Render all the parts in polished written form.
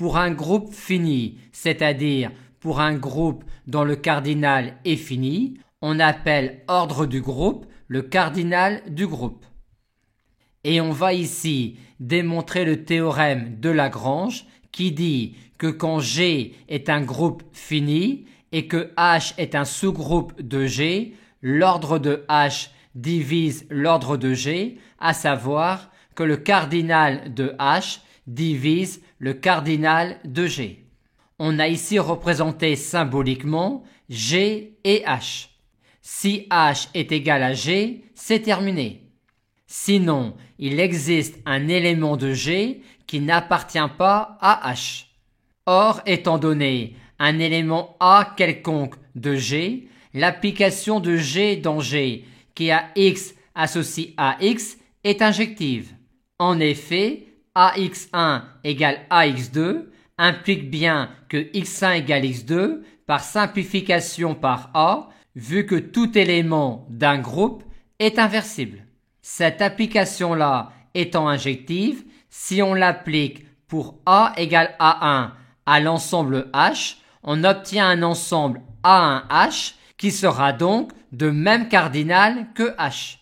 pour un groupe fini, c'est-à-dire pour un groupe dont le cardinal est fini, on appelle ordre du groupe le cardinal du groupe. Et on va ici démontrer le théorème de Lagrange qui dit que quand G est un groupe fini et que H est un sous-groupe de G, l'ordre de H divise l'ordre de G, à savoir que le cardinal de H divise le cardinal de G. On a ici représenté symboliquement G et H. Si H est égal à G, c'est terminé. Sinon, il existe un élément de G qui n'appartient pas à H. Or, étant donné un élément A quelconque de G, l'application de G dans G qui a X associé à X est injective. En effet, AX1 égale AX2 implique bien que X1 égale X2 par simplification par A, vu que tout élément d'un groupe est inversible. Cette application-là étant injective, si on l'applique pour A égale A1 à l'ensemble H, on obtient un ensemble A1H qui sera donc de même cardinal que H.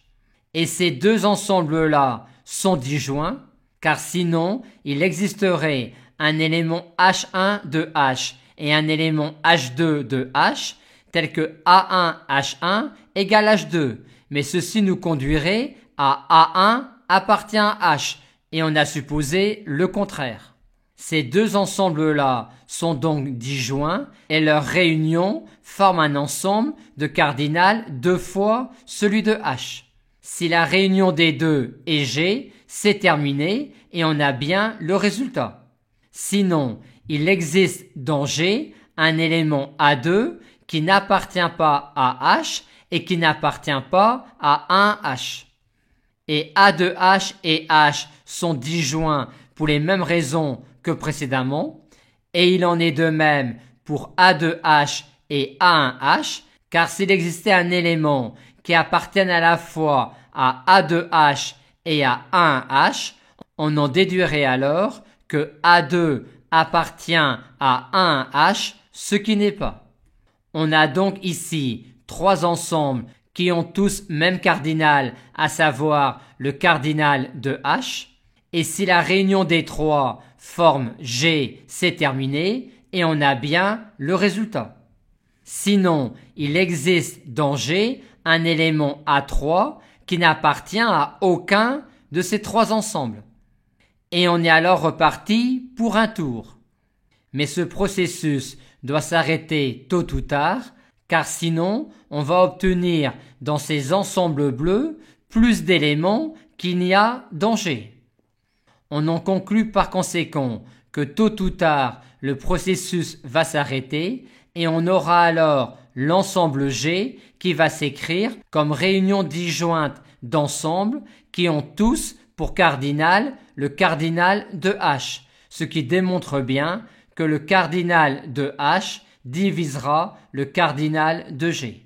Et ces deux ensembles-là sont disjoints, car sinon il existerait un élément H1 de H et un élément H2 de H, tel que A1H1 égale H2, mais ceci nous conduirait à A1 appartient à H, et on a supposé le contraire. Ces deux ensembles-là sont donc disjoints, et leur réunion forme un ensemble de cardinal deux fois celui de H. Si la réunion des deux est G, c'est terminé, et on a bien le résultat. Sinon, il existe dans G un élément A2 qui n'appartient pas à H et qui n'appartient pas à 1H. Et A2H et H sont disjoints pour les mêmes raisons que précédemment, et il en est de même pour A2H et A1H, car s'il existait un élément qui appartienne à la fois à A2H et à 1H, on en déduirait alors que A2 appartient à 1H, ce qui n'est pas. On a donc ici trois ensembles qui ont tous même cardinal, à savoir le cardinal de H, et si la réunion des trois forme G, c'est terminé, et on a bien le résultat. Sinon, il existe dans G un élément A3 qui n'appartient à aucun de ces trois ensembles. Et on est alors reparti pour un tour. Mais ce processus doit s'arrêter tôt ou tard, car sinon on va obtenir dans ces ensembles bleus plus d'éléments qu'il n'y a dans G. On en conclut par conséquent que tôt ou tard le processus va s'arrêter et on aura alors l'ensemble G qui va s'écrire comme réunion disjointe d'ensembles qui ont tous pour cardinal le cardinal de H, ce qui démontre bien que le cardinal de H divisera le cardinal de G.